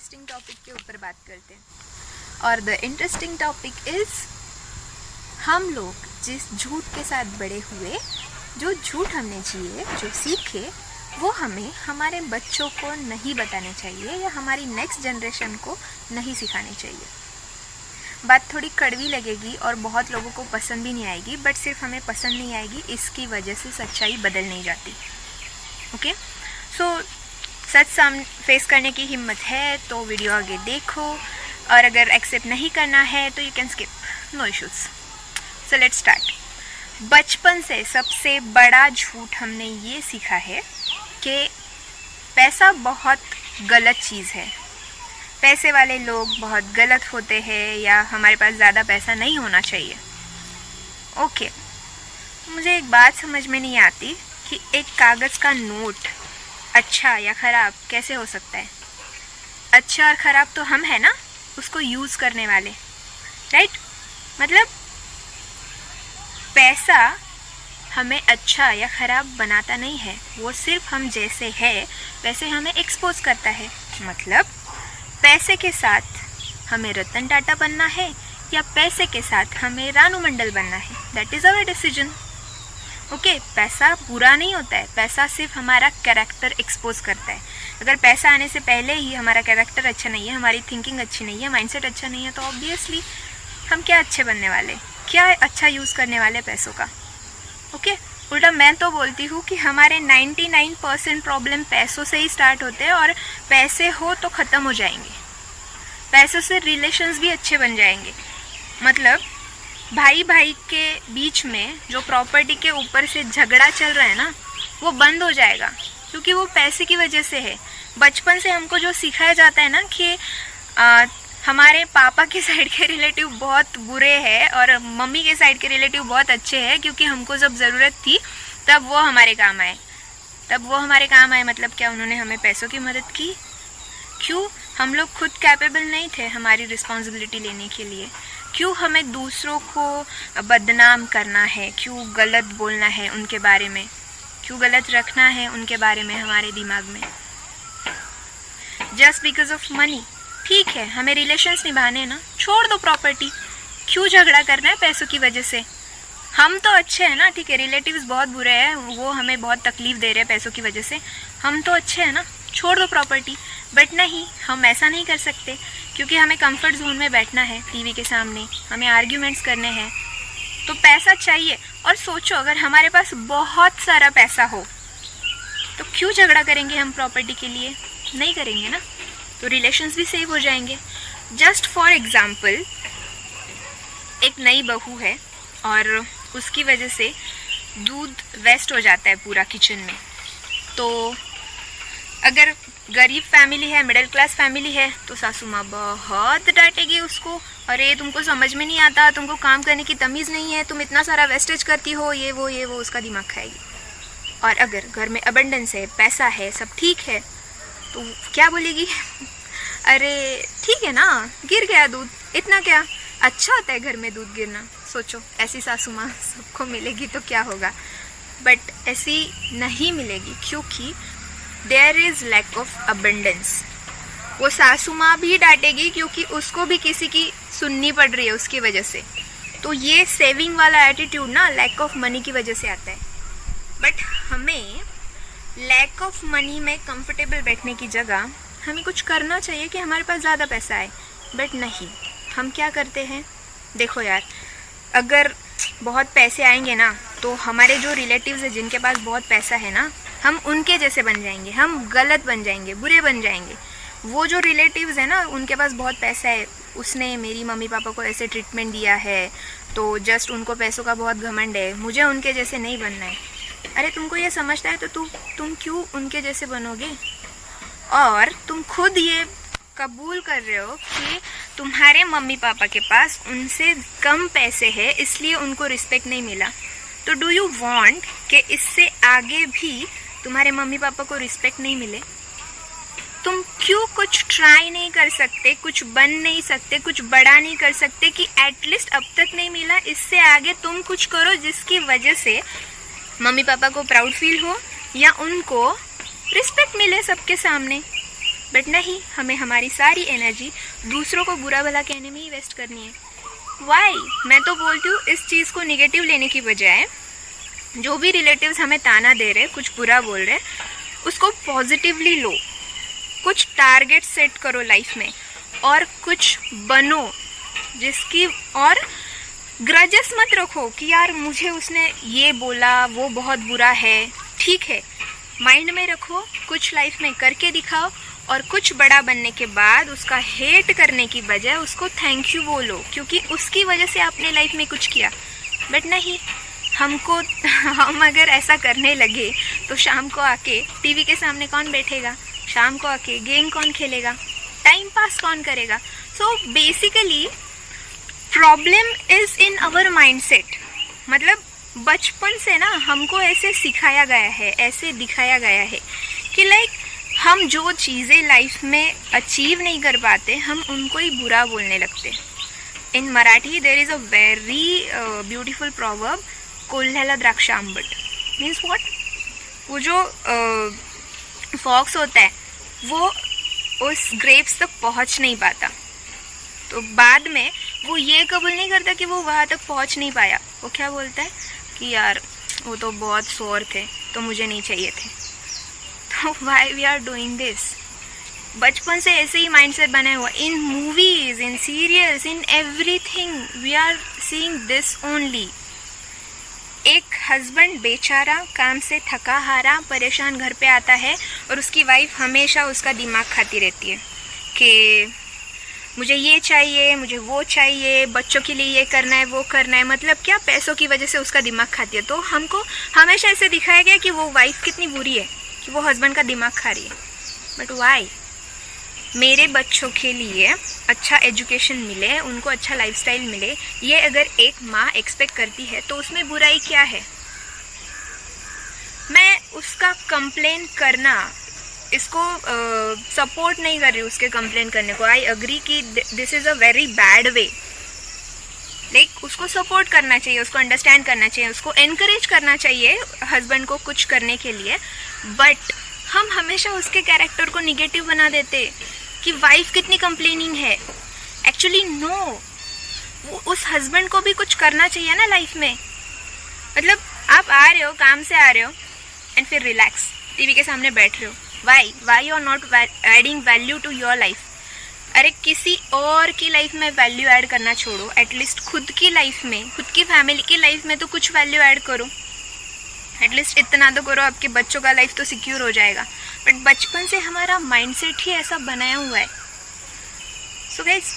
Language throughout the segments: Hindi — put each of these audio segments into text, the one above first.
इंटरेस्टिंग टॉपिक के ऊपर बात करते हैं। और द इंटरेस्टिंग टॉपिक इज़ हम लोग जिस झूठ के साथ बड़े हुए, जो झूठ हमने जिए, जो सीखे, वो हमें हमारे बच्चों को नहीं बताने चाहिए या हमारी नेक्स्ट जनरेशन को नहीं सिखानी चाहिए। बात थोड़ी कड़वी लगेगी और बहुत लोगों को पसंद भी नहीं आएगी, बट सिर्फ हमें पसंद नहीं आएगी, इसकी वजह से सच्चाई बदल नहीं जाती। ओके, सो सच फेस करने की हिम्मत है तो वीडियो आगे देखो, और अगर एक्सेप्ट नहीं करना है तो you can skip, no issues. So let's start. बचपन से सबसे बड़ा झूठ हमने ये सीखा है कि पैसा बहुत गलत चीज़ है, पैसे वाले लोग बहुत गलत होते हैं, या हमारे पास ज़्यादा पैसा नहीं होना चाहिए। ओके, मुझे एक बात समझ में नहीं आती कि एक कागज़ का नोट अच्छा या ख़राब कैसे हो सकता है। अच्छा और ख़राब तो हम है ना, उसको यूज़ करने वाले, राइट? मतलब पैसा हमें अच्छा या ख़राब बनाता नहीं है, वो सिर्फ हम जैसे है वैसे हमें एक्सपोज करता है। मतलब पैसे के साथ हमें रतन टाटा बनना है या पैसे के साथ हमें रानू मंडल बनना है, that is our decision. Okay, पैसा बुरा नहीं होता है, पैसा सिर्फ हमारा कैरेक्टर एक्सपोज करता है। अगर पैसा आने से पहले ही हमारा कैरेक्टर अच्छा नहीं है, हमारी थिंकिंग अच्छी नहीं है, माइंडसेट अच्छा नहीं है, तो ऑब्वियसली हम क्या अच्छे बनने वाले, क्या अच्छा यूज़ करने वाले पैसों का। ओके, उल्टा मैं तो बोलती हूँ कि हमारे 99% प्रॉब्लम पैसों से ही स्टार्ट होते हैं, और पैसे हो तो ख़त्म हो जाएंगे। पैसों से रिलेशंस भी अच्छे बन जाएंगे। मतलब भाई भाई के बीच में जो प्रॉपर्टी के ऊपर से झगड़ा चल रहा है ना, वो बंद हो जाएगा, क्योंकि वो पैसे की वजह से है। बचपन से हमको जो सिखाया जाता है ना कि हमारे पापा के साइड के रिलेटिव बहुत बुरे हैं और मम्मी के साइड के रिलेटिव बहुत अच्छे हैं, क्योंकि हमको जब ज़रूरत थी तब वो हमारे काम आए। मतलब क्या, उन्होंने हमें पैसों की मदद की? क्यों? हम लोग खुद कैपेबल नहीं थे हमारी रिस्पॉन्सिबिलिटी लेने के लिए। क्यों हमें दूसरों को बदनाम करना है? क्यों गलत बोलना है उनके बारे में? क्यों गलत रखना है उनके बारे में हमारे दिमाग में? Just because of money. ठीक है, हमें रिलेशंस निभाने ना, छोड़ दो प्रॉपर्टी। क्यों झगड़ा करना है पैसों की वजह से? हम तो अच्छे हैं ना, ठीक है, रिलेटिव्स बहुत बुरे हैं, वो हमें बहुत तकलीफ दे रहे हैं पैसों की वजह से, हम तो अच्छे हैं ना, छोड़ दो प्रॉपर्टी। बट नहीं, हम ऐसा नहीं कर सकते, क्योंकि हमें कंफर्ट जोन में बैठना है टीवी के सामने, हमें आर्ग्यूमेंट्स करने हैं, तो पैसा चाहिए। और सोचो, अगर हमारे पास बहुत सारा पैसा हो तो क्यों झगड़ा करेंगे हम प्रॉपर्टी के लिए? नहीं करेंगे ना, तो रिलेशंस भी सेव हो जाएंगे। जस्ट फॉर एग्जाम्पल, एक नई बहू है और उसकी वजह से दूध वेस्ट हो जाता है पूरा किचन में, तो अगर गरीब फैमिली है, मिडिल क्लास फैमिली है, तो सासू माँ बहुत डांटेगी उसको, अरे तुमको समझ में नहीं आता, तुमको काम करने की तमीज़ नहीं है, तुम इतना सारा वेस्टेज करती हो, ये वो उसका दिमाग खाएगी। और अगर घर में अबंडेंस है, पैसा है, सब ठीक है, तो क्या बोलेगी? अरे ठीक है ना, गिर गया दूध, इतना क्या, अच्छा होता है घर में दूध गिरना। सोचो, ऐसी सासू माँ सबको मिलेगी तो क्या होगा? बट ऐसी नहीं मिलेगी, क्योंकि there is lack of abundance. वो सासू माँ भी डांटेगी, क्योंकि उसको भी किसी की सुननी पड़ रही है उसकी वजह से। तो ये सेविंग वाला एटीट्यूड ना लैक ऑफ मनी की वजह से आता है। बट हमें लैक ऑफ मनी में कंफर्टेबल बैठने की जगह हमें कुछ करना चाहिए कि हमारे पास ज़्यादा पैसा आए। बट नहीं, हम क्या करते हैं? देखो यार, अगर बहुत पैसे आएंगे ना, तो हमारे जो रिलेटिव्स हैं जिनके पास बहुत पैसा है ना, हम उनके जैसे बन जाएंगे, हम गलत बन जाएंगे, बुरे बन जाएंगे। वो जो रिलेटिव्स हैं ना, उनके पास बहुत पैसा है, उसने मेरी मम्मी पापा को ऐसे ट्रीटमेंट दिया है, तो जस्ट उनको पैसों का बहुत घमंड है, मुझे उनके जैसे नहीं बनना है। अरे तुमको ये समझता है तो तुम क्यों उनके जैसे बनोगे? और तुम खुद ये कबूल कर रहे हो कि तुम्हारे मम्मी पापा के पास उनसे कम पैसे हैं, इसलिए उनको रिस्पेक्ट नहीं मिला। तो डू यू वांट कि इससे आगे भी तुम्हारे मम्मी पापा को रिस्पेक्ट नहीं मिले? तुम क्यों कुछ ट्राई नहीं कर सकते, कुछ बन नहीं सकते, कुछ बड़ा नहीं कर सकते कि एटलीस्ट अब तक नहीं मिला, इससे आगे तुम कुछ करो जिसकी वजह से मम्मी पापा को प्राउड फील हो या उनको रिस्पेक्ट मिले सबके सामने। बट नहीं, हमें हमारी सारी एनर्जी दूसरों को बुरा भला कहने में ही वेस्ट करनी है। वाई? मैं तो बोलती हूँ इस चीज़ को निगेटिव लेने की बजाय जो भी रिलेटिव्स हमें ताना दे रहे, कुछ बुरा बोल रहे, उसको पॉजिटिवली लो। कुछ टारगेट सेट करो लाइफ में और कुछ बनो जिसकी, और ग्रजेस मत रखो कि यार मुझे उसने ये बोला, वो बहुत बुरा है। ठीक है, माइंड में रखो, कुछ लाइफ में करके दिखाओ और कुछ बड़ा बनने के बाद उसका हेट करने की बजाय उसको थैंक यू बोलो, क्योंकि उसकी वजह से आपने लाइफ में कुछ किया। बट नहीं, हम अगर ऐसा करने लगे तो शाम को आके टीवी के सामने कौन बैठेगा, शाम को आके गेम कौन खेलेगा, टाइम पास कौन करेगा। So basically problem is in our mindset. मतलब बचपन से ना हमको ऐसे सिखाया गया है, ऐसे दिखाया गया है कि लाइक हम जो चीज़ें लाइफ में अचीव नहीं कर पाते, हम उनको ही बुरा बोलने लगते। In Marathi there is a very beautiful proverb, कोल्ह्याला द्राक्ष आंबट। Means what? वो जो फॉक्स होता है वो उस ग्रेप्स तक पहुंच नहीं पाता, तो बाद में वो ये कबूल नहीं करता कि वो वहाँ तक पहुँच नहीं पाया। वो क्या बोलता है कि यार वो तो बहुत शोर थे तो मुझे नहीं चाहिए थे। तो why we are doing this? बचपन से ऐसे ही माइंडसेट बनाया हुआ। In movies, in serials, in everything we are seeing this only. एक हस्बैंड बेचारा काम से थका हारा परेशान घर पे आता है और उसकी वाइफ हमेशा उसका दिमाग खाती रहती है कि मुझे ये चाहिए, मुझे वो चाहिए, बच्चों के लिए ये करना है, वो करना है। मतलब क्या, पैसों की वजह से उसका दिमाग खाती है। तो हमको हमेशा ऐसे दिखाया गया कि वो वाइफ कितनी बुरी है कि वो हस्बैंड का दिमाग खा रही है। But why? मेरे बच्चों के लिए अच्छा एजुकेशन मिले, उनको अच्छा लाइफस्टाइल मिले, ये अगर एक माँ एक्सपेक्ट करती है तो उसमें बुराई क्या है? मैं उसका कंप्लेन करना, इसको सपोर्ट नहीं कर रही उसके कंप्लेन करने को। आई अग्री कि this is a very bad way. Like उसको सपोर्ट करना चाहिए, उसको अंडरस्टैंड करना चाहिए, उसको एनकरेज करना चाहिए हस्बैंड को कुछ करने के लिए। बट हम हमेशा उसके कैरेक्टर को निगेटिव बना देते कि वाइफ कितनी कंप्लेनिंग है। एक्चुअली नो, उस हस्बैंड को भी कुछ करना चाहिए ना लाइफ में। मतलब आप आ रहे हो, काम से आ रहे हो एंड फिर रिलैक्स टीवी के सामने बैठ रहे हो। Why you are not adding value to your life? अरे किसी और की लाइफ में वैल्यू ऐड करना छोड़ो, एटलीस्ट खुद की लाइफ में, खुद की फैमिली की लाइफ में तो कुछ वैल्यू ऐड करो। एटलीस्ट इतना तो करो, आपके बच्चों का लाइफ तो सिक्योर हो जाएगा। बट बचपन से हमारा माइंडसेट ही ऐसा बनाया हुआ है। So guys,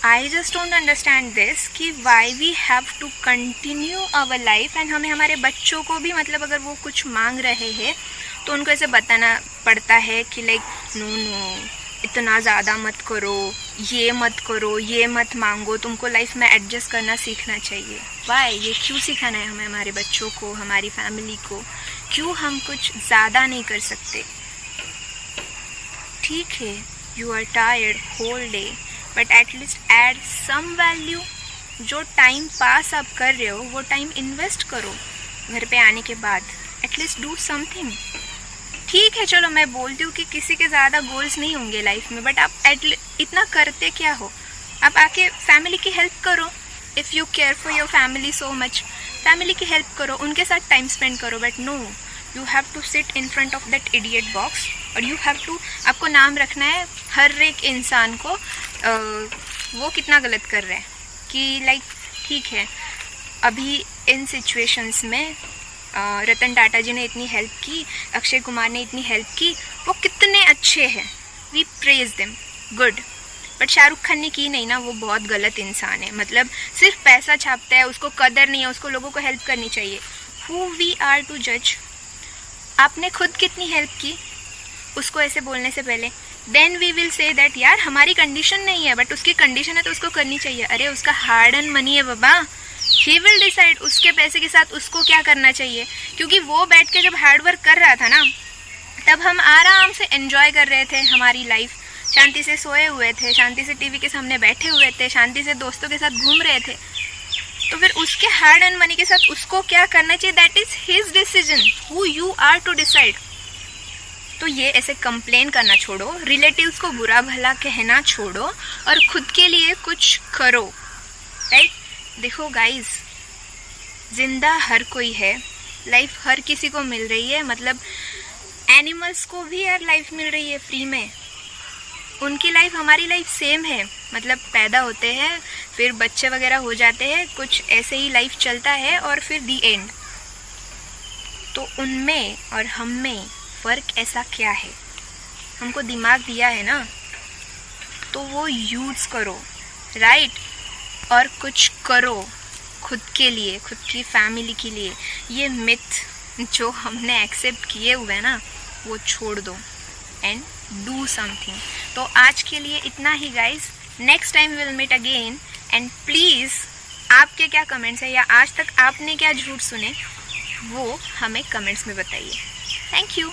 I just don't understand this कि why we have to continue our life. And हमें हमारे बच्चों को भी, मतलब अगर वो कुछ मांग रहे हैं तो उनको ऐसे बताना पड़ता है कि लाइक नो, इतना ज़्यादा मत करो, ये मत करो, ये मत मांगो, तुमको लाइफ में एडजस्ट करना सीखना चाहिए। वाई? ये क्यों सिखाना है हमें हमारे बच्चों को, हमारी फैमिली को? क्यों हम कुछ ज़्यादा नहीं कर सकते? ठीक है, you are tired whole day, but at least add some value. जो टाइम पास आप कर रहे हो वो टाइम इन्वेस्ट करो घर पे आने के बाद। At least do something. ठीक है, चलो मैं बोलती हूँ कि किसी के ज़्यादा गोल्स नहीं होंगे लाइफ में, बट आप इतना करते क्या हो? आप आके फैमिली की हेल्प करो। If you care for your family so much, family की हेल्प करो, उनके साथ टाइम स्पेंड करो। But no, you have to sit in front of that idiot box और यू हैव टू, आपको नाम रखना है हर एक इंसान को वो कितना गलत कर रहा है। कि लाइक ठीक है, अभी इन सिचुएशंस में रतन टाटा जी ने इतनी हेल्प की, अक्षय कुमार ने इतनी हेल्प की, वो कितने अच्छे हैं, we praise them, good. But Shahrukh Khan ने की नहीं ना, वो बहुत गलत इंसान है। मतलब सिर्फ पैसा छापता है, उसको कदर नहीं है, उसको लोगों को हेल्प करनी चाहिए। हु वी आर टू जज? आपने खुद कितनी हेल्प की उसको ऐसे बोलने से पहले? Then we will say that यार हमारी कंडीशन नहीं है, बट उसकी कंडीशन है तो उसको करनी चाहिए। अरे उसका हार्ड एंड मनी है बाबा, ही विल डिसाइड उसके पैसे के साथ उसको क्या करना चाहिए। क्योंकि वो बैठ के जब हार्ड वर्क कर रहा था ना, तब हम आराम से एंजॉय कर रहे थे हमारी लाइफ, शांति से सोए हुए थे, शांति से टीवी के सामने बैठे हुए थे, शांति से दोस्तों के साथ घूम रहे थे। तो फिर उसके हार्ड एंड मनी के साथ उसको क्या करना चाहिए, that is his decision, who you are to decide. तो ये ऐसे कंप्लेन करना छोड़ो, रिलेटिव्स को बुरा भला कहना छोड़ो और खुद के लिए कुछ करो, राइट। देखो गाइस, जिंदा हर कोई है, लाइफ हर किसी को मिल रही है, मतलब एनिमल्स को भी यार लाइफ मिल रही है फ्री में, उनकी लाइफ हमारी लाइफ सेम है, मतलब पैदा होते हैं फिर बच्चे वगैरह हो जाते हैं, कुछ ऐसे ही लाइफ चलता है और फिर दी एंड। तो उनमें और हम में फ़र्क ऐसा क्या है? हमको दिमाग दिया है ना, तो वो यूज़ करो, राइट, और कुछ करो खुद के लिए, खुद की फैमिली के लिए। ये मिथ जो हमने एक्सेप्ट किए हुए हैं ना, वो छोड़ दो एंड डू समथिंग। तो आज के लिए इतना ही guys, next time will meet again. And please आपके क्या कमेंट्स है या आज तक आपने क्या झूठ सुने वो हमें कमेंट्स में बताइए। Thank you.